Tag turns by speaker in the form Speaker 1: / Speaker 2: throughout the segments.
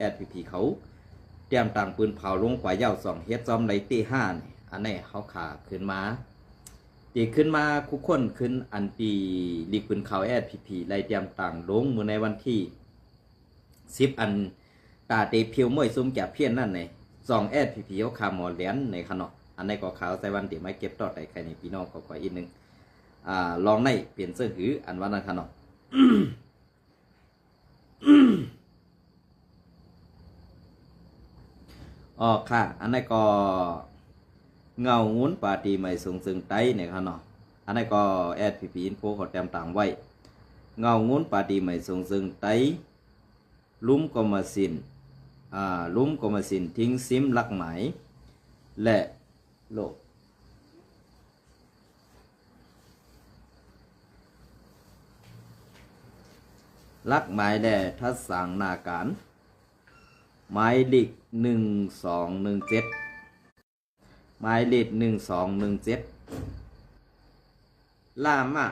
Speaker 1: แอดพีเขาเตรียมต่างปืนเผาลงกว่าเย้า2เฮ็ดจอมในตี5นี่อันนี้เขาขาขึ้นมาตีขึ้นมาคุกคนขึ้นอันตีลีกปืนเขาแอดพีไล่เตรียมต่างลงมือในวันที่10อันตาเตเพียวมวยซุ่มแก่เพี้ยนนั่นใน2แอดพีเขาขาหมอเหรียญในขนมอันนี้ก็ขาวใส่วันเดี๋ยวไม่เก็บต่อแต่ใครในพี่น้องก็ขออีกนึงลองในเปลี่ยนเสื้อหืออันว่านั่นขนมอ๋อค่ะอันนี้ก็เงางุ้นปาตีไม่สูงซึ่งไตเนี่ยครับเนาะอันนี้ก็แอดพีอินโฟขอแต้มต่างไว้เงางุ้นปาตีไม่สูงซึ่งไตลุ้มกอมาสินลุ้มกอมาสินทิ้งซิมลักหมายและโลกลักหมายแด่ทัศสังนาการหมายเลข1217หมายเลข1217ลามะ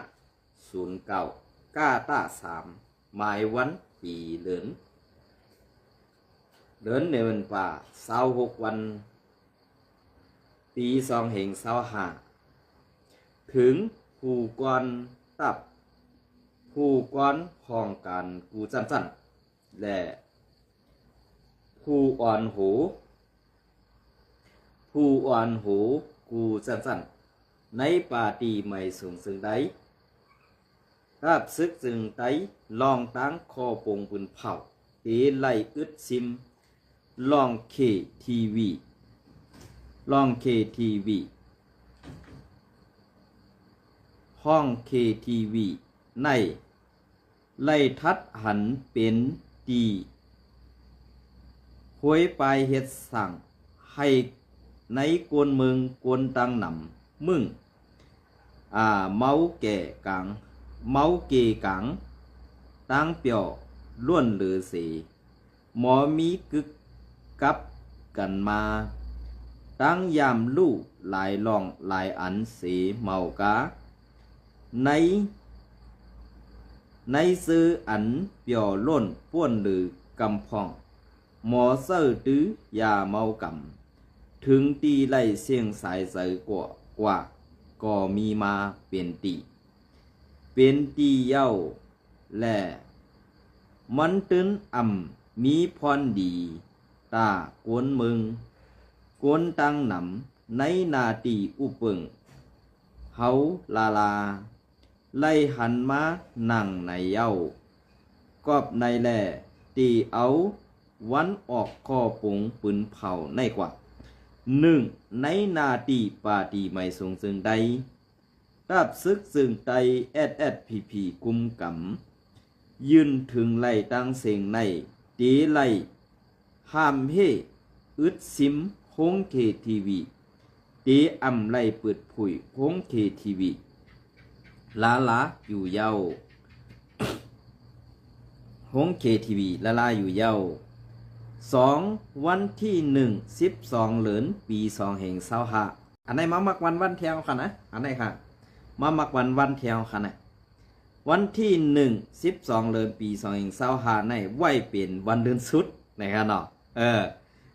Speaker 1: 09กาตา3หมายวันปีเดือนในวันป่า26วันปี2เหง25ถึงผู้กรตับผู้กรห้องการกูจันและผู้อ่อนหูกูสั้นในปาตีไม่สูงซึ่งใดรับซึกจึงไตลองตั้งคอปงปืนเผาตีไล่อึดซิมลองเคทีวีห้องเคทีวีในไล่ทัดหันเป็นตีห้วยปลายเฮ็ดสั่งให้ในกวนเมืองกวนตังหนำมึงเมาเกกังตังเปียวล้วนหรือสีหมอมีกึกกับกันมาตั้งยามลู่หลายลองหลายอันสีเมากาในซื้ออันเปียวล้นป้วนหรือกำพองหมอเซอร์ตื้อยาเมากำถึงตีไล่เสียงสายเสือกว่าก็มีมาเป็นตีเย้าและมันตื้นมีพรดีตากวนมึงกวนตังหนำในนาตีอุปึงเฮาลาไล่หันมานั่งในเย้ากอบในแลตีเอาวันออกข้อปงปืนเผาในกว่า1ในนาตีปาตีไม่ทรงซึ่งใดรับซึกซึ่งไตพีกุมกำยืนถึงไล่ตั้งเสียงในตีไล่ห้ามเฮอึดซิมโฮงเคทีวีตีไล่เปิดผุยโฮงเคทีวีลาอยู่เย้าโฮงเคทีวีลาอยู่เย้า2วันที่12เดือนปี2เหง25อันไหนมามักวันเที่ยวค่ะนะอันไหนค่ะมามักวันเที่ยวค่ะนะวันที่12เดือนปี2เหง25ในไว้เป็นวันเดือนสุดนะครับเนาะ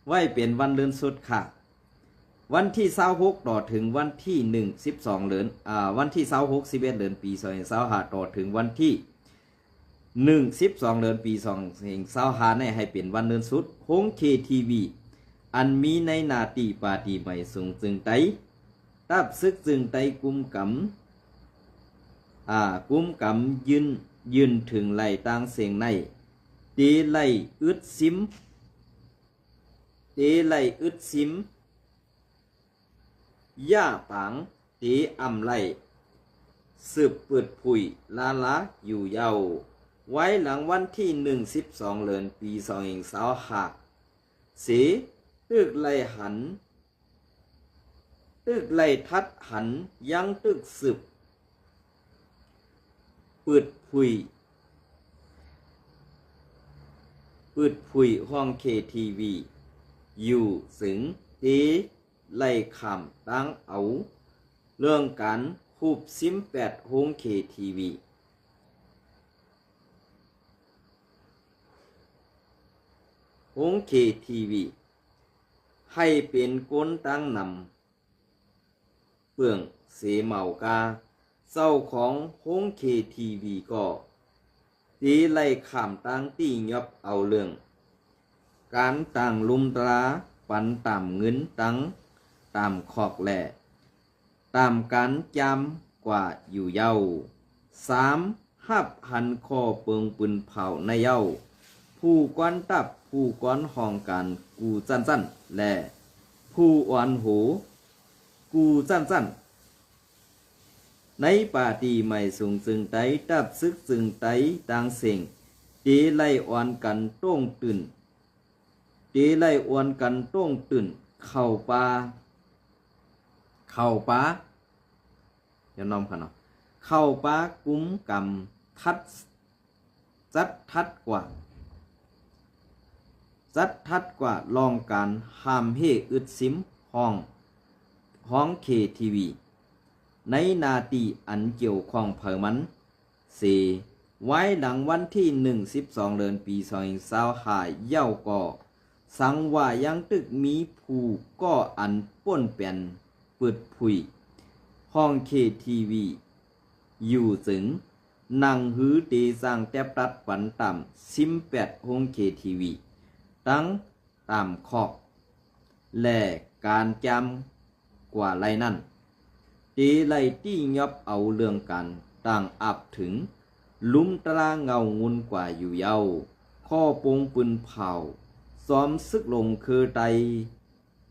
Speaker 1: ไว้เป็นวันเดือนสุดค่ะวันที่26ต่อถึงวันที่12เดือนวันที่26 11เดือนปี2เหง25ต่อถึงวันที่12เดือนปี2เหง25ในให้เป็นวันเดือนสุดโฮงเคทีวีอันมีในนาตีปาตีไม่สูงจึงไตตับซึกจึงไตกุมกำยืนถึงไล่ตั้งเสียงในตีไล่อึดซิมย่าปังตีไล่สืบเปิดผุยลาอยู่เย้าไว้หลังวันที่12เดือนปี2เหง25สีตึกไล่ทัดหันยังตึกสืบเปิดผุยห้องเคทีวีอยู่สึงตีไล่คำตั้งเอาเรื่องการคูบซิม8โฮงเคทีวี หงเคทีวีให้เป็นก้นตั้งนำเปื่องเสเมากาเจ้าของหงเคทีวีก็ตีไล่ขามตั้งตียบเอาเรื่องการต่างลุมตราปันตามเงินตั้งตามขอกแหล่ตามการจำกว่าอยู่เย้า3หับหันคอเปิงปืนเผาในเย้าผู้ก้อนตับผู้ก้อนห้องการกูจันและผู้อ่อนหูกูจันในป่าตีใหม่สูงจึงไตตับซึกจึงไตต่างเสียงเจไล่อ่อนกันต้งตื่นเจไล่อ่อนกันต้งตื่นเข้าป่าอย่าน้อมค่ะเนาะเข้าป่ากุ้มกำทัดจัดทัดกว่าลองการห้ามเฮอึดซิมห้องเคทีวีในนาตีอันเกี่ยวข้องเผอมันเสไว้หลังวันที่12 เดือนปี2025เย้าก่อสังว่ายังตึกมีผู้ก่ออันป่นเปลี่ยนเปิดผุยห้องเคทีวีอยู่ถึงนั่งหือเตสร้างแตบตัดฝันต่ำซิม8ห้องเคทีวีตั้งตามขอกและการจำกว่าไรนั่นเจไลตี้ยบเอาเรื่องกันต่างอับถึงลุ่มตราเงางุนกว่าอยู่เย้าข้อปงปืนเผาซ้อมซึกลงคือไต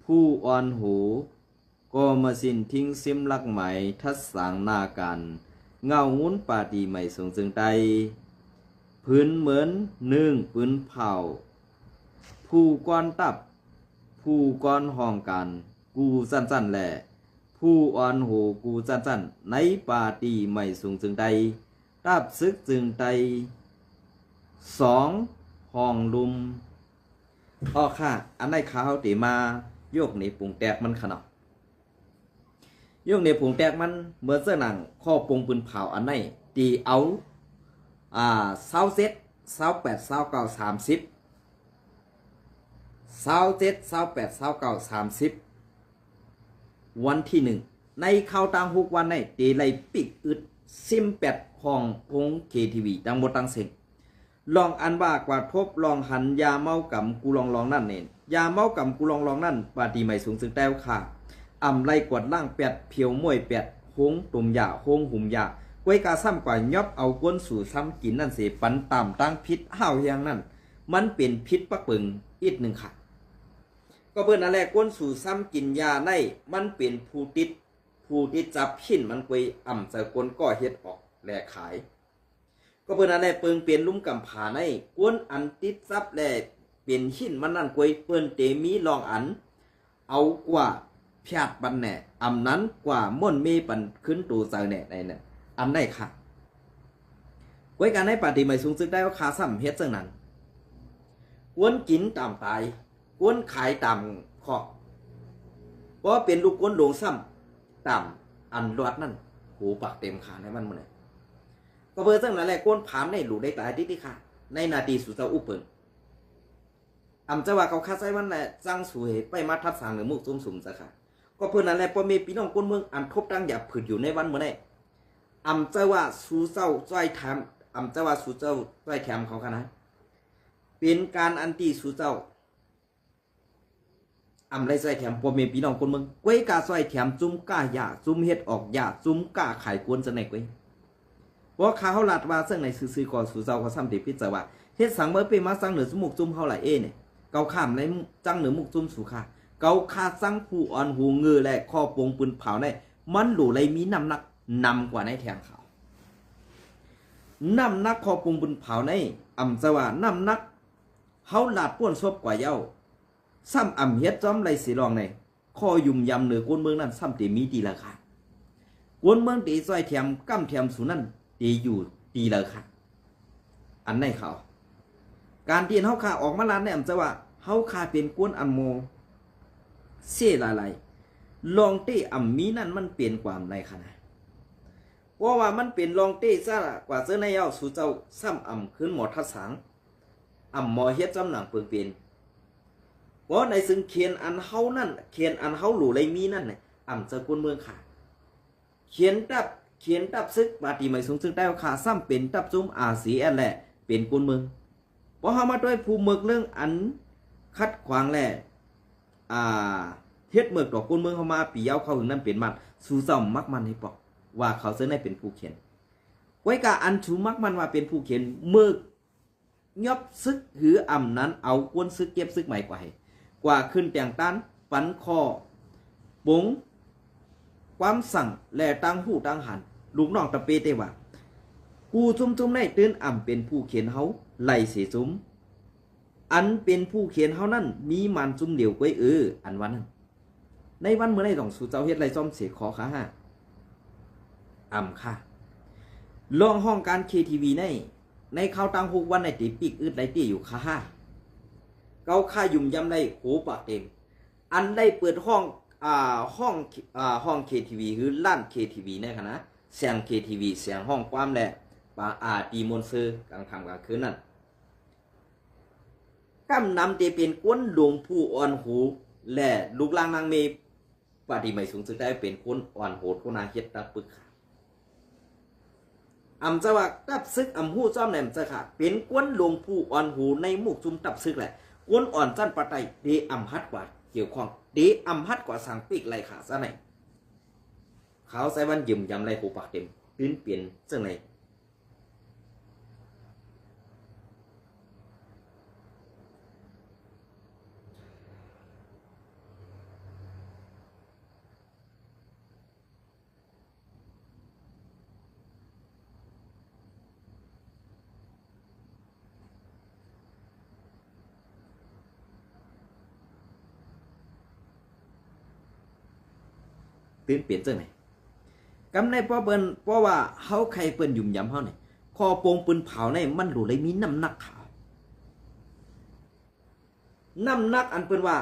Speaker 1: ผู้อ่อนหูก็มาสิ้นทิ้งซิมลักไหมทัดสางหน้ากันเงางุนป่าตีใหม่ส่งจึงไตพื้นเหมือนนึ่งปืนเผาผู้ก้อนตับผู้ก้อนห้องกันกูสั้นแหละผู้อ่อนหูกูสั้นในป่าตีไม่สูงจึงใดตับซึกจึงใด2ห้องลุมค่ะอันในข้าวตีมาโยกในปุงแตกมันขนาดโยกในปุงแตกมันเมื่อเสื้อหนังข้อปงปืนเผาอันในตีเอา27 28 29 30 วันที่1ในข่าวต่าง6วันในเตไลปิกอึดซิม8ห้องพงเคทีวีดังหมดตั้งเสียงลองอันว่ากว่าทบลองหันยาเมากำกูลองนั่นเน่นยาเมากำกูลองนั่นปาตีใหม่สูงสึงแต้วค่ะไล่กวดล่าง8เพียวมวย8หงตุ่มยาหงหุ่มยาก้วยกาซ้ำกว่ายอบเอาก้นสู่ซ้ำกินนั่นเสปันตามตั้งพิษห้าวอย่างนั้นมันเป็นพิษปักปึงอีกหนึ่งค่ะก็เบิ่นอะไรก้นสู่ซ้ำกินยาในมันเป็นผู้ติดจับพินมันกวยเจอก้นก่อเฮ็ดออกแลขายก็เบิ่นอะไรเปิงเปลี่ยนลุ่มกำผาในก้นอันติดซับแลเป็นหินมันนั่นกวยเปิ้นเตมีลองอันเอากว่าพยาดบันแหน่นั้นกว่าม่วนเมปันขึ้นตูเจอแหน่ในเนี่ยอันไหนค่ะกวยการให้ปฏิใหม่สูงสึกได้ว่าขาซ้ำเฮ็ดจังนั้นกวนกินตามตายกวนขายตามขอบเพราะเป็นลูกกวนโดงซ้ำตามอันรอดนั่นหูปากเต็มขาในมันมื้อนี้ก็เพิ่นจังนั้นแหละกวนผามในหลูได้ตายติค่ะในนาทีสุดเจ้าอุเปิงจะว่าเขาคาใส่มันแหละจังสวยไปมาทัดสางหรือมุกซุ่มๆซะค่ะก็เพิ่นนั่นแหละพ่อแม่พี่น้องคนเมืองอันทบตั้งอย่าผืดอยู่ในวันมื้อนี้จะว่าสู่เจ้าจ้อยแถมจะว่าสู่เจ้าจ้อยแถมเขาค่ะนะเป็นการอันตีสู่เจ้าไรใส่แถมพ่อแม่พี่น้องคนเมืองก้วยกาใส่แถมจุ้มก้าหยาจุ้มเฮ็ดออกหยาจุ้มก้าขายกวนจะไหนก้วยเพราะข้าเขาลาดว่าซึ่งในซื้อก่อนสู่เจ้าเขาซ้ำเด็กพิจารว่าเฮ็ดสังเมื่อไปมาสังเหนือสมุกจุ้มเขาหลายเนี่ยเกาข้ามในจังเหนือมุกจุ้มสู่ค่ะเกาคาสังผู้อ่อนหูเงือและข้อปงปืนเผาในมันหลูไรมีน้ำหนักนำกว่าในแถมเขาน้ำหนักข้อปงปืนเผาในจะว่าน้ำหนักเขาลาดป้วนซบกว่าเย้าซ้ำเฮ็ดจอมไรสีรองในข้อยุ่มยำเหนือกวนเมืองนั้นซ้ำตีมีตีราคากวนเมืองตีซอยแถมกั้มแถมสูนั่นตีอยู่ตีราคาอันในเขาการที่เขาขาออกมาล้านเนี่ยจะว่าเขาขาเป็นกวนอันโมเสียหลายลองเต้มีนั่นมันเปลี่ยนความในขณะเพราะว่ามันเป็นลองเต้ซะกว่าเสื้อในเย้าสู่เจ้าซ้ำขึ้นหมอทัดสังหมอเฮ็ดจำหนังเปลืองเปลี่ยน ก็ในซึ่งเขียนอันเฮานั่นเขียนอันเฮาหลู่เลยมีนั่นน่ะอ่ำสกุลเมืองค่ะเขียนตับซึกปาฏิไม่สูงซึ่งได้ค่ะซ้ำเป็นตับซุ่มอาศีแอแหละเป็นกุลเมืองพอเฮามาด้วยภูมิเมืองเรื่องอันคัดขวางแหละเฮ็ดเมืองต่อกุลเมืองเฮามาปีเยาเขาถึงนั้นเป็นมันสู่ซ่อมมักมันให้ปอกว่าเขาเสื้อในเป็นผู้เขียนไว้กะอันชูมักมันว่าเป็นผู้เขียนเมือกยอบซึกหืออ่ำนั้นเอากวนซึกเก็บซึกใหม่กว่าให้กว่าขึ้นแต่งตันปันคอปงความสั่งแหล่ตั้งหูตั้งหันลูกน้องตะเปเตว่ากูซุ่มๆในตื่นอ่ำเป็นผู้เขียนเฮาไล่เสียซุ่มอันเป็นผู้เขียนเฮานั่นมีมันซุ่มเดียวก้อยอันวันนั้นในวันเมื่อไรต้องสู่เจ้าเฮ็ดไรซ่อมเสียขอขาห้าอ่ำค่ะลองห้องการ KTV ในข่าวตัง6วันในตีปีกอึดไรตีอยู่ขาห้าเกาค่ายุ่มยำไรโหปากเต็มอันได้เปิดห้องห้อง KTV คือร้าน KTV เนี่ยค่ะนะเสียง KTV เสียงห้องความแหละปาตีมอนเซอร์กลางค่ำกลางคืนนั่นกำนำเตเป็นก้นหลวงผู้อ่อนหูและลูกลางนางเมปาฏิไม่สูงสุดได้เป็นคนอ่อนโหดคนอาเฮ็ดตะปึกค่ะอำจะว่าตับซึกอำหู้จ้อมแหนมจะค่ะเป็นก้นหลวงผู้อ่อนหูในหมู่จุ่มตับซึกแหละก้นอ่อนจันปะไตเดอำฮัดกว่าเกี่ยวข้องเดอำฮัดกว่าสังปีกไรขาซะไหนเขาใส่วันยืมยำไรหูปากเต็มตื้นเปลี่ยนเจ้าไหนตื้นเปลี่ยนเจ้าไหนกำในเพราะว่าเฮาใครเปิ้นยุ่มยำเฮาเนี่ยคอโปงปืนเผาในมันหลูเลยมีน้ำหนักขาวน้ำหนักอันเปิ้นว่า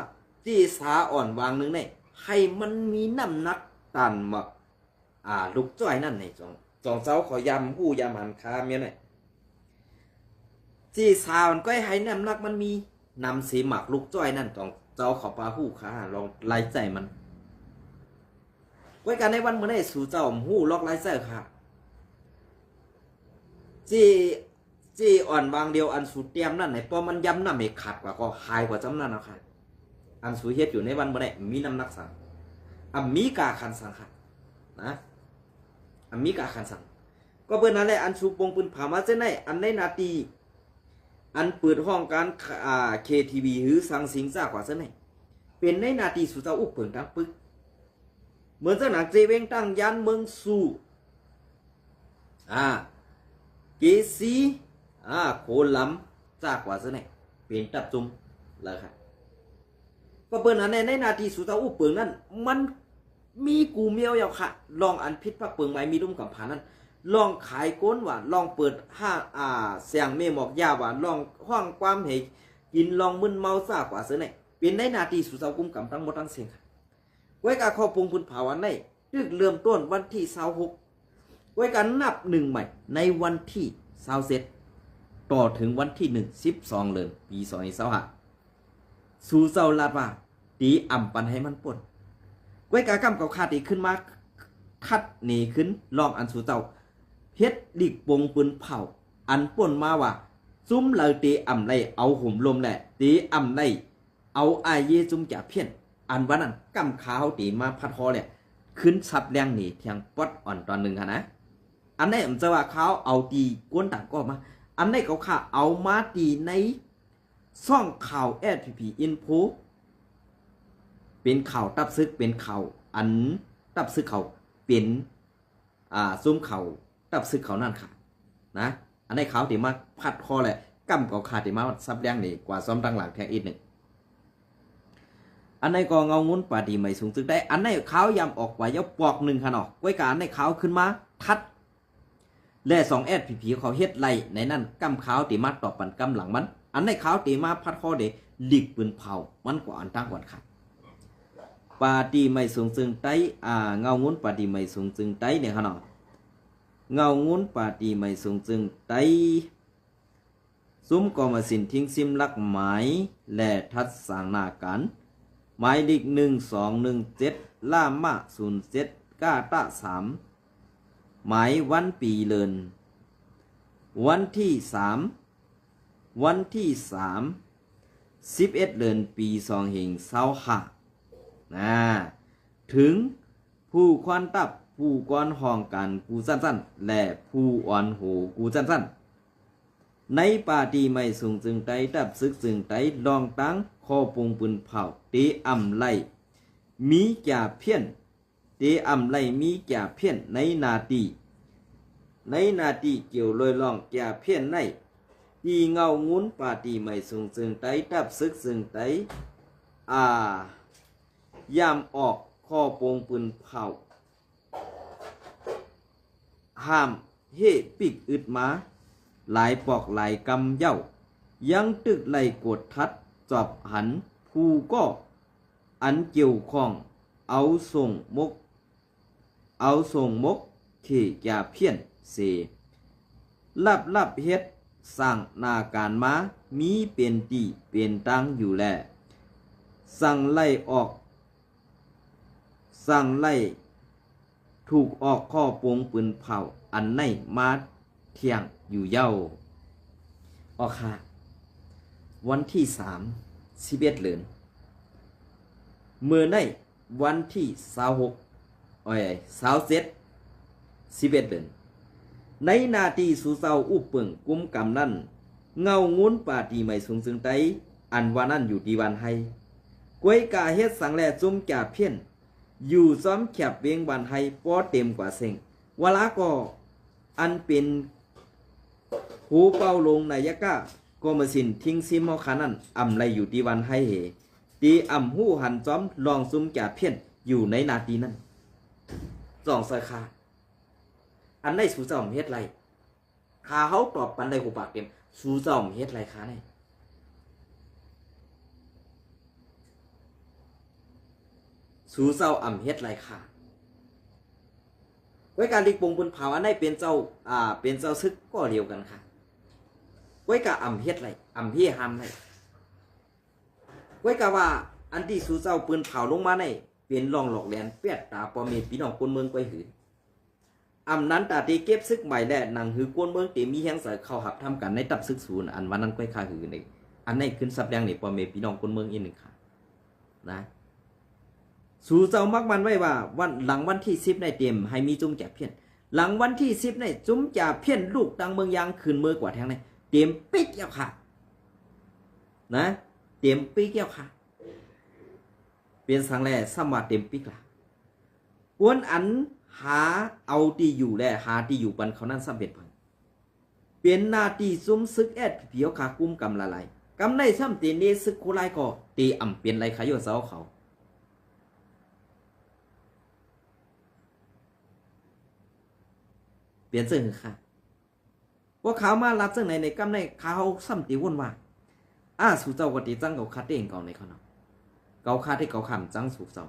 Speaker 1: จีสาอ่อนวางนึงเนี่ยให้มันมีน้ำหนักตันหมักลูกจ้อยนั่นในจองเจ้าขอยำหู้ยำหันคาเมียเนี่ยจีสาอ่อนก็ให้น้ำหนักมันมีนำสีหมักลูกจ้อยนั่นจองเจ้าขอปลาหู้ขาลองไล่ใจมันไว้กันในวันเมื่อไหร่สู่เจ้าหู้ล็อกไลเซอร์ค่ะจีอ่อนวางเดียวอันสูเตรียมนั่นไหนพอมันย้ำน้ำไม่ขาดกว่าก็หายกว่าจำนั่นนะค่ะอันสูเฮ็ดอยู่ในวันเมื่อไหร่มีน้ำหนักสั่งมีกาคันสั่งค่ะนะมีกาคันสั่งก็เปิดนั่นแหละอันสูปงปืนผ่ามาเส้นไหนอันในนาทีอันเปิดห้องการKTV หรือสังสิงซ่ากว่าเส้นไหนเป็นในนาทีสู่เจ้าอุกเปิงดังปึกเหมือนเจ้าหนังเจเวงตั้งยันเมืองสู่เกซีโคล้ำจากกว่าซะไหนเป็นตับจุ่มเลยค่ะก็เปิดอันในนาทีสุดท้ายอุเปิงนั้นมันมีกูเมียวยาวค่ะลองอันพิษพักเปิงไม้มีรุ่มกับผานั้นลองขายก้นว่าลองเปิดเสียงเมหมอกยาว่าลองห้องความเหตุกินลองมึนเมาซากว่าซะไหนเป็นในนาทีสุดท้ายกุมกับทั้งหมดทั้งเสียงค่ะไว้การขอปรุงพื้นเผาวันในดึกเริ่มต้นวันที่26ไว้การนับ1ใหม่ในวันที่27ต่อถึงวันที่12เดือนปี2025สู่เจ้าลาดว่าตีอ่ำปันให้มันป่นไว้การกำเก่าขาดอีกขึ้นมาคัดหนีขึ้นลองอันสู่เจ้าเฮ็ดดิกปงปืนเผาอันป่นมาว่าซุ่มเลยตีอ่ำไรเอาหุ่มลมแหละตีอ่ำไรเอาอายเยจุ่มจ่าเพี้ยนอันวันนั้นกำขาเขาตีมาพัดคอเนี่ยขึ้นซับแรงหนีเทียงปอดอ่อนตอนหนึ่งค่ะนะอันนี้ผมจะว่าเขาเอาตีก้นต่างก็มาอันนี้เขาข่าเอามาตีในซ่องข่าว SPP Info เป็นข่าวตับซึกเป็นข่าวอันตับซึกเขาเป็นซุ้มเขาตับซึกเขานั่นค่ะนะอันนี้เขาตีมาพัดคอแหละกำเขาขาดตีมาซับแรงหนีกว่าซ้อมตั้งหลังแทงอีกหนึ่งอันนี้ก็เงางุ้นปาดีไม่สูงสึกได้อันนี้เขายำออกไว้ยาปอกหนึ่งค่ะเนาะไว้การในเขาขึ้นมาทัดและ2 SPP เขาเฮ็ดไล่ในนั้นกำเขาตีมาต่อปันกำหลังมันอันในเขาตีมาพัดคอเดหลีกปืนเผามันกว่าอันตั้งวันค่ะปาดีไม่สูงสึงไตเงางุ้นปาดีไม่สูงสึงไตเนี่ยค่ะเนาะเงางุ้นปาดีไม่สูงสึงไต ซุ้มกอมสินทิ้งซิมลักหมายและทัดสางนาการหมายเลข1217ล่ามา07ก้าตะ3หมายวันปีเลินวันที่11เดือนปี2เฮง25ถึงผู้ควันตับผู้ก้อนห้องกันกูสั้นๆและผู้อ่อนโหกูสั้นๆในปาตีไม่สูงจึงไตดับซึกจึงไตลองตั้งข้อปงปืนเผาเตอำไลมีจ่าเพี้ยนเตอำไลมีจ่าเพี้ยนในนาตีเกี่ยวลอยลองจ่าเพี้ยนในตีเงางุ้นปาตีไม่สูงจึงไตดับซึกจึงไตยามออกข้อปงปืนเผาห้ามเฮปิกอึดมาหลายปอกหลายกำเย้ายังตึกไหลกดทัดจอบหันผู้ก็อันเกี่ยวข้องเอาส่งมกเขยาเพี้ยนเสลับเฮ็ดสร้างนาการมามีเป็นตีเป็นตังอยู่แลสั่งไล่ถูกออกข้อปงปืนเผาอันในมาเที่ยงอยู่เย้าออกค่ะวันที่11เดือนเมื่อในวันที่11เดือนในนาทีสู่เศร้าอุปเปิงกุมกำนั้นเงางุ้นปาตีไม่สูงซึ่งไตอันว่านั้นอยู่ดีวันให้กวยกาเฮ็ดสังแลจุ่มจ่าเพี้ยนอยู่ซ้อมแคบเวียงบันไทยป้อเต็มกว่าเซ็งวลาก็อันเป็นหูเป้าลงนายกะก็มาสินทิ้งซิมเฮาขานั่นอำไรอยู่ที่วันให้เหตีอำหู้หันซ้อมลองซุ่มจ่าเพี้ยนอยู่ในนาทีนั้น2สาขาอันในสู่เจ้าเฮ็ดไรขาเฮาตอบปันได้หูปากเต็มสู่เจ้าเฮ็ดไรขาไหนสู่เจ้าเฮ็ดไรค่ะไว้การลิกปงบนเผาอันไหนเป็นเจ้าซึกก็เดียวกันค่ะไว้การเฮ็ดไรเฮียหามไรไว้การว่าอันที่สู่เจ้าปืนเผาลงมาในเป็นร่องหลอกแหลนเปียดตาปอมีพี่น้องคนเมืองไว้หือนั้นตาตีเก็บซึกใหม่แลหนังหือกวนเมืองเตมีแห้งใส่เข้าหับทำกันในตับซึกศูนย์อันวันนั้นไว้ค่าหือในอันไหนขึ้นซับแดงนี่ปอมีพี่น้องคนเมืองอีกหนึ่งค่ะนะสู่เจ้ามักมันไว้ว่าวันหลังวันที่10ในเตรียมให้มีจุ่มแก่เพี้ยนหลังวันที่10ในจุ่มจ่าเพี้ยนลูกตังเมืองยางคืนมือกว่าแทงในเตรียมปิ๊กเกี่ยวค่ะนะเตรียมปิ๊กเกี่ยวค่ะเป็นสังแลสมัติเตรียมปิ๊กล่ะกวนอันหาเอาที่อยู่และหาที่อยู่ปันเขานั้นสำเร็จพังเป็นหน้าที่ซุ่มซึกแอดเผียวขากุ้มกำละลายกำในซ้ำเตเนซึกโคไลก็ตีเปลี่ยนไรขายโยเสาเขาเปลี่ยนเสื้อค่ะว่าเขามารับเสื้อในกำในเขาซ้ำตีวนว่าสู่เจ้ากติจังเขาคัดเองเก่าในเขาเนาะเก่าคัดที่เก่าขำจังสู่เจ้า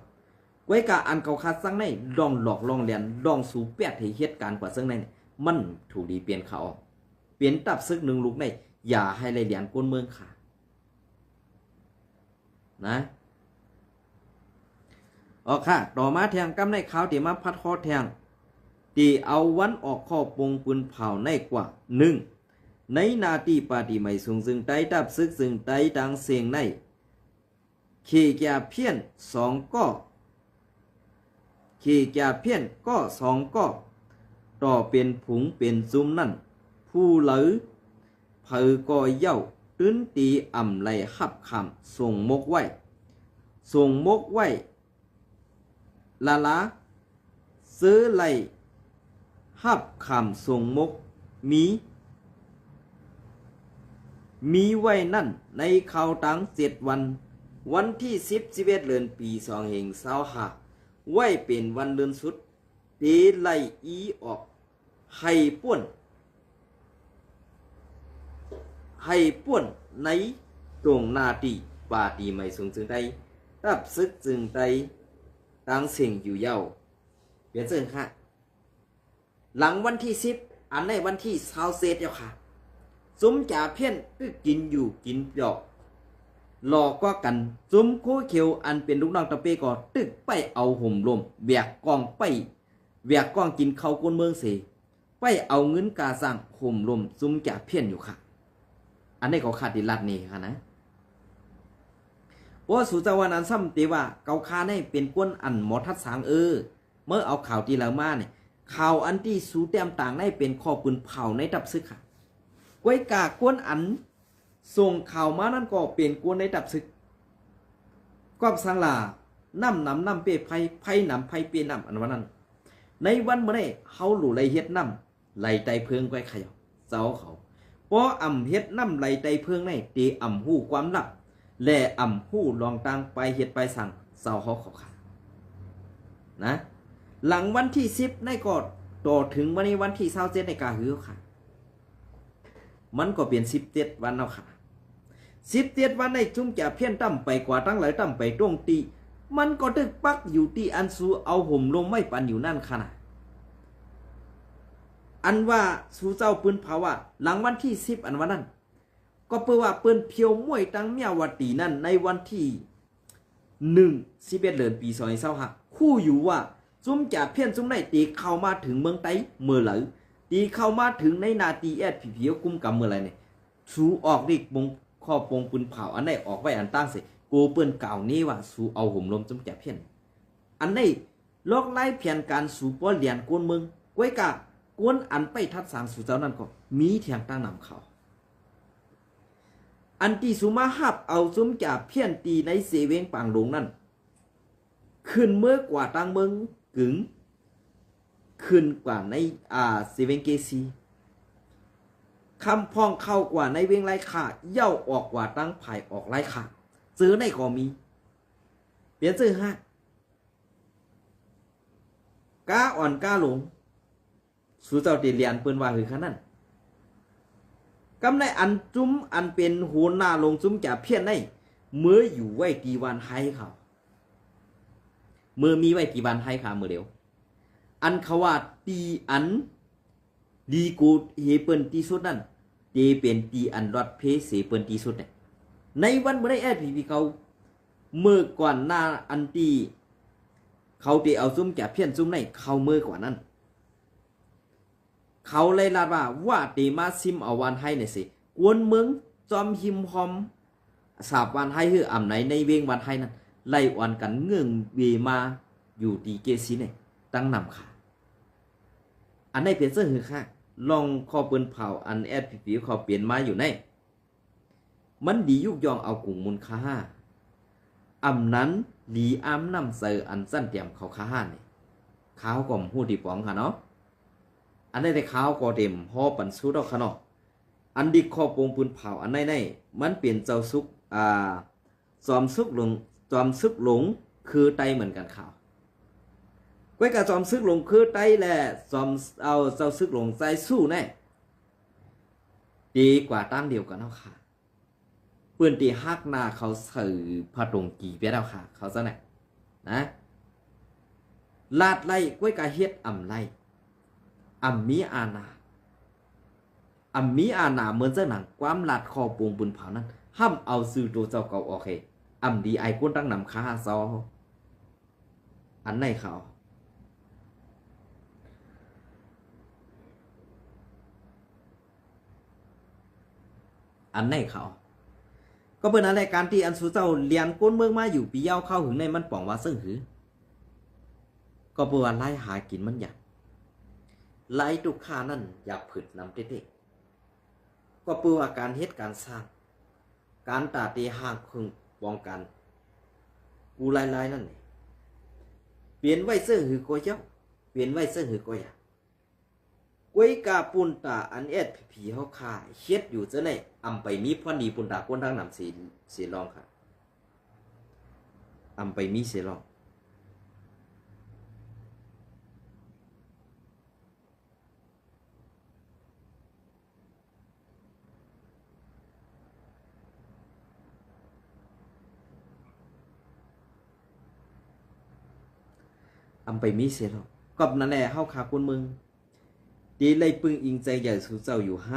Speaker 1: ไว้กะอันเก่าคัดจังในลองหลอกลองเลียนลองสู่เปียดเหตุการณ์กว่าเสื้อในมันถูกดีเปลี่ยนเขาออกเปลี่ยนตับซึกหนึ่งลูกในอย่าให้ไรเลียนก้นเมืองค่ะนะค่ะต่อมาแทงกำในเขาเดี๋ยวมาพัดคอแทงตีเอาวันออกข้อปงปืนเผาในกว่า1ในนาทีปาฏิไม่สูงซึ่งไตดับซึกซึ่งไตดังเสียงในเขแก่เพี้ยน2ก็เขแก่เพี้ยนก็2ก็ต่อเป็นผุงเป็นซุ่มนั่นผู้เหลือเผอก็เย้าตื้นตีไหลหับคำส่งมกไว้ละซื้อไหลหับคำส่งมกมีไว้นั่นในเขาตั้ง7วันที่11เดือนปี2เฮง25ไว้เป็นวันเดือนสุดเตไลอีออกให้ป่วนในตรงนาตีปาตีไม่สูงจึงใดรับซึกจึงใดตั้งเสียงอยู่เย้าเปลี่ยนเสื้อค่ะหลังวันที่10อันในวันที่20เซตเจ้าค่ะ จุ้มจ่าเพี้ยนก็กินอยู่กินหยอกหลอกก็กันจุ้มโคเขียวอันเป็นลูกน้องตะเปก็ตึกไปเอาห่มลมแบกกองไปแบกกองกินข้าวก้นเมืองเสไปเอาเงินกาสั่งห่มลมจุ้มจ่าเพี้ยนอยู่ค่ะอันนี้เขาขาดดิลัดนี่ค่ะนะว่าสุจาวันอันซ้ำตีว่าเกาคาในเป็นก้นอันหมอทัดสางเมื่อเอาข่าวตีแล้วมาเนี่ยข่าวอันที่สูแต้มต่างในเป็นข้อปืนเผาในดับซึกค่ะก้วยกาก้นอันส่งข่าวมานั่นก็เป็นก้นในดับซึกก็สังลาน้ำเปไพ่น้ำไพ่เปียน้ำอันวันนั้นในวันเมื่อไรเขาหลู่ไหลเฮ็ดน้ำไหลไตเพิงไว้ขย่าเจ้าเขาเพราะอ่ำเฮ็ดน้ำไหลไตเพิงในตีอ่ำหู้ความลับแล่อ่ำหู้ลองตังไปเฮ็ดไปสั่งเจ้าเขาค่ะนะหลังวันที่10ในก็ต่อถึงวันที่27ในกาหือค่ะมันก็เปลี่ยน17วันแล้วค่ะ17วันในจุ้มจะเพี้ยนตั้มไปกว่าตั้งหลายตั้มไปตรงตีมันก็ตึกปักอยู่ที่อันสูเอาห่มลงไม่ปันอยู่นั่นค่ะนะอันว่าสูเจ้าปืนเผาว่าหลังวันที่10อันวันนั้นก็เปิดว่าเปิ้นเพียวมวยตั้งเมียวัดตีนั่นในวันที่11เดือนปี2025คู่อยู่ว่าจุ้มจะเพี้ยนจุ้มได้ตีเข้ามาถึงเมืองไต้เมื่อไหร่ตีเข้ามาถึงในนาทีผีกุมกำเมื่อไหร่เนี่ยสูออกดิบงข้อปงปืนเผาอันไหนออกไว้อันตั้งเสกูเปิ้นเก่านี้ว่าสูเอาห่มลมจุ้มจะเพี้ยนอันไหนลอกไล่เพียนการสูป้อเลียนกวนเมืองก้วยกะกวนอันไปทัดสางสู่เจ้านั่นก็มีเถียงตั้งนำเขาอันที่สูมาหับเอาจุ้มจะเพี้ยนตีในเสเวงปางหลงนั่นขึ้นเมื่อกว่าตั้งเมืองกึ๋งขึ้นกว่าในเซเว่นเกซีคำพองเข้ากว่าในเวงไรขาเย่าออกกว่าตั้งไผ่ออกไรขาซื้อในก็มีเปลี่ยนซื้อฮะก้าอ่อนก้าหลงสู่เจ้าตีเลียนเปิ้นว่าคือขนาดกำในอันจุ้มอันเป็นหูหน้าลงจุ้มจะเพี้ยนในเมื่ออยู่ไว้กี่วันให้เขาเมื่อมีไว้กี่วันให้ค่ะเมื่อเดียวอันเขาว่าตีอันดีกูเฮเปิลตีสุดนั่นเจเป็นตีอันรอดเพเสเปิลตีสุดเนี่ยในวันเมื่อได้พีเขาเมื่อก่อนหน้าอันตีเขาตีเอาซุ้มจะเพี้ยนซุ้มในเขาเมื่อกว่านั้นเขาเลยลาดว่าตีมาซิมเอาวันให้เนี่ยสิกวนเมืองจอมหิมหอมสาบวันให้คืออ่ำไหนในเวงวันให้นั้นไล่วันกันเงื่องเวมาอยู่ตีเกซีเนี่ยตั้งนำค่ะอันในเปลี่ยนเสื้อหือค่ะลองคอปืนเผาอันผีเขาเปลี่ยนมาอยู่ในมันดียุกยองเอากุ่งมูลค่าอำนั้นดีอ้ำนำเสืออันสั้นเตรียมเขาค่าเนี่ยข้าวก่อมหูดีปองค่ะเนาะอันในข้าวก่อเต็มห่อปันสู้ดอกค่ะเนาะอันดีคอปงปืนเผาอันในมันเปลี่ยนเจ้าซุกจอมซุกหลงคือไตเหมือนกันข่าวก้วยกะจอมซึกหลงคือไตแหละจอมเอาเจ้าซึกหลงใจสู้แน่ดีกว่าตั้งเดียวกันเนาะค่ะปืนตีฮักหน้าเขาสื่อพระตรงกี่เปียแล้วค่ะเขาซะแน่นะลาดไล่ก้วยกะเฮ็ดอ่ำไล่อ่ำมีอาณาเหมือนเจ้าหนังความลาดคอปงปืนเผานั้นห้ามเอาซื้อตัวเจ้าเก่าโอเคอ่ำดีไอก้นตั้งนำค้าซออันไหนเขาอันไหนเขาก็เป็นอะไรการที่อันสูเจ้าเลียนก้นเมืองมาอยู่ปีเย้าเข้าถึงในมันป่องว่าซึ่งหือก็เปื่อไล่หากินมันอยากไล่ตุกขานั่นอยากผึดนำเด็กๆก็เปื่อการเฮ็ดการสร้างการตาตีห่างพึงป้องกันกูไล่นั่นเปลี่ยนไว้ซึ่งหือก็เจ้าเปลี่ยนไว้ซึ่งหือก็อยากก้วยกาปุนตาอันผีเขาขาเฮ็ดอยู่จะไหนอำไปมีพอดีปุนตาก้นทางนำสีลองค่ะอำไปมีเสียลองอำไปมีเสียลองก็นั่นแหละเข้าขาคนมึงตีเลยปึงอิงใจใหญ่สู่เจ้าอยู่5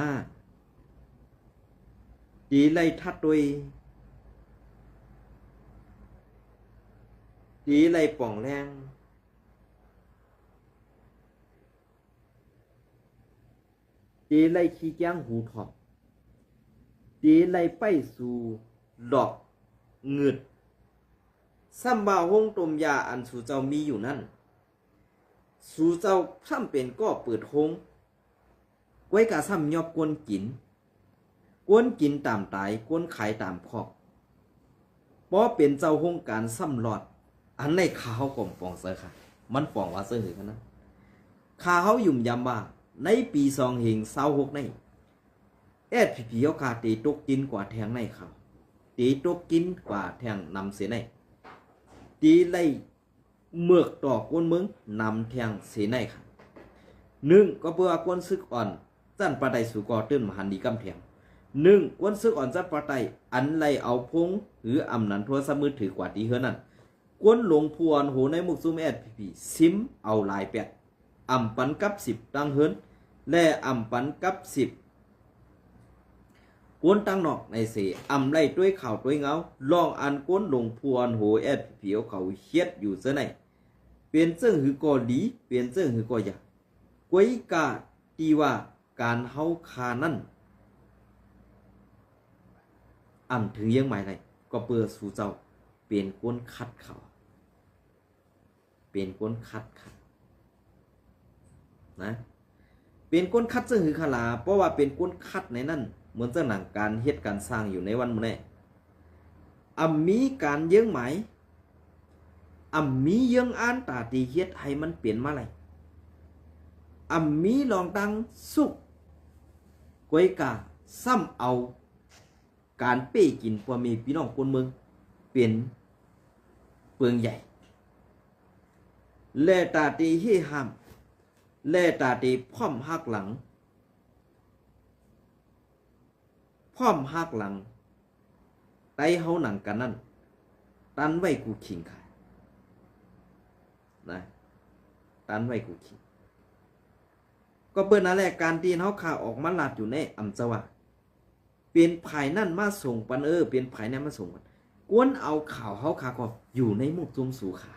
Speaker 1: ตีไล่ทัดด้วยตีไล่ป่องแรงตีไล่ขี้แจ้งหูถอบตีไล่ไปสู่ดอกเงืดซ้ำบ่าวห้องตมยาอันสู่เจ้ามีอยู่นั่นสู่เจ้าซ้ำเป็นก็เปิดห้องก้วยกะซ้ำยอบกวนกินกวนกินตามตายกวนขายตามคอกเพราะเป็นเจ้าห้องการซ้ำหลอดอันในข้าวก่อมปองเสือค่ะมันปองว่าเสือหือกันนะข้าเขายุ่มยำว่าในปี2026ในแอดผีเขาขาตีตกกินกว่าแทงในเขาตีตกกินกว่าแทงนำเสียในตีไล่เมือกต่อกวนมึงนำแทงเสียในค่ะ1ก็เพื่อกวนซึกอ่อนจันปะไดสู่ก่อตื้นมหันดีกำแทง1กวนซึกอ่อนจันปะไดอันไล่เอาพงหรืออำนันโทรศัพท์มือถือกว่าตีเฮือนั่นกวนหลวงพวนโหในมุกซุมแอดผีซิมเอาลายแปดอำปันกับ10ตั้งเฮินและอำปันกับ10กวนตั้งนอกในเสอำไล่ด้วยข่าวด้วยเงาลองอันกวนหลวงพวนโหแอดผีเขาเฮ็ดอยู่เสไหนเปลี่ยนเจิ้งหือก่อดีเปลี่ยนเจิ้งหือก่อหยาก้วยกาตีว่าการเฮาคานั่นอ่ำถึงยังหมายไรก็เปื่อสู่เจ้าเป็นก้นคัดเขาเป็นก้นคัดค่ะนะเป็นก้นคัดซึ่งหือขลาเพราะว่าเป็นก้นคัดในนั่นเหมือนเจ้าหนังการเฮ็ดการสร้างอยู่ในวันมื้อนี้มีการเยื่องหมายมีเยื่องอ่านตาตีเฮ็ดให้มันเปลี่ยนมาไรมีลองตั้งสุกก้วยกาซ้ำเอาการเป้กินพอมีพี่น้องคนเมืองเป็นเปลืองใหญ่แลตาตีเฮห้ามแลตาตีพร้อมหักหลังพร้อมหักหลังไตเฮาหนังกันนั่นตันไว้กูขิงค่ะนะตันไว้กูขิงก็เปิ้นนั่นแหละการที่เฮาข่าออกมาลาดอยู่ในอำจาวะเป็นภายนั่นมาส่งปันเป็นภายนั้นมาส่งปันกวนเอาข่าวเฮาข่าก็อยู่ในมุกซุ่มสู่ขา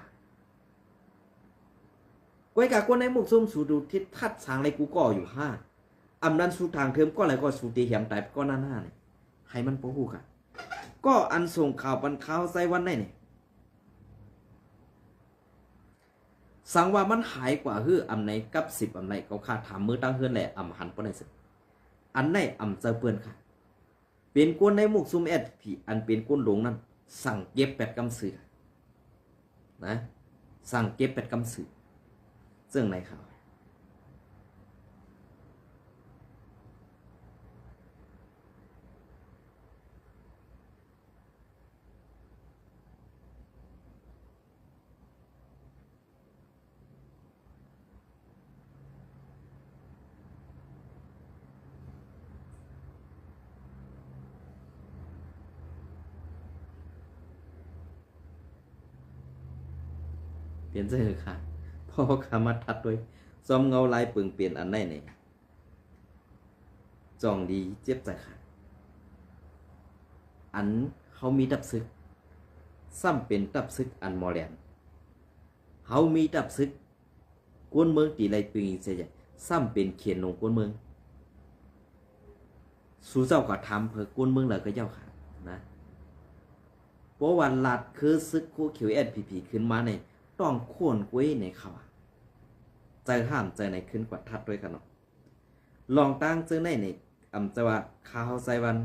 Speaker 1: ก้วยกากวนในมุกซุ่มสู่ดูทิศทัดสางอะไรกูก็อยู่5อำนั้นสู่ทางเทิมก็อะไรก็สู่ตีเหียมตายก็นั่น5นี่ให้มันบ่ฮู้ค่ะก็อันส่งข่าวปันข่าวใส่วันได้นี่สังว่ามันหายกว่าฮืออำไหนกับ10อำไหนเขาค่าถามมือตั้งเฮือนแหละอำหันบ่ได้สึอันไหนอำเจอเปิ้นค่ะเป็นก้นในมุกซุมแอดผีอันเป็นก้นหลงนั้นสั่งเก็บ8กำสือนะสั่งเก็บ8กำสือซึ่งในข่าวเปลี่ยนเสื้อค่ะพ่อขามาทัดด้วยซอมเงาลายปึงเปลี่ยนอันไหนเนี่ยจองดีเจ็บใจค่ะอันเขามีดับซึกซ้ำเป็นดับซึกอันมอแลนเขามีดับซึกกวนเมืองตีไรปึงเสียซ้ำเป็นเขียนลงกวนเมืองสู่เจ้าก็ทำเพื่อกวนเมืองเลยก็เจ้าค่ะนะเพราะวันลัดคือซึกคู่เขียวNPPขึ้นมาในต้องโค่นกุ้ยในเขาใจห้ามใจในขึ้นกว่าทัดด้วยกันเนาะลองตั้งเจอในอำจะว่าข้าวไซวัน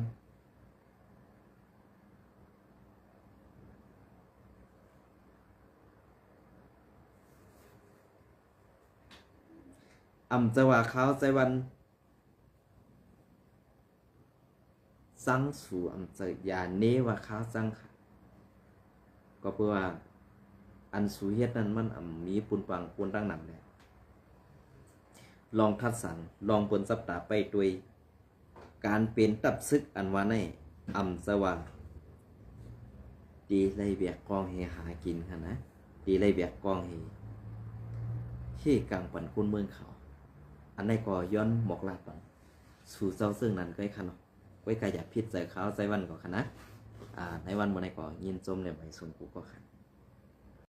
Speaker 1: อำจะว่าข้าวไซวันสังสู่อำจะยาเนว่าข้าวสังค่ะก็เพื่อว่าอันสูเฮ็ดนั้นมันมีปุนปังปุนตั้งนำเลยลองทัดสังลองปนสัปดาห์ไปด้วยการเป็นตับซึกอันว่าในสว่างดีไรเบียกกองเฮหากินค่ะนะดีไรเบียกกองเฮกลางปันคุณเมืองเขาอันในก็ย้อนหมอกลาดปันสู่เจ้าซึ่งนั้นก็ให้ค่ะเนาะ ไว้กายอย่าพิษใส่เขาใส่วันก่อนค่ะนะในวันบนไหนก่อนยินจมเลยใบส่วนกูก็ค่ะ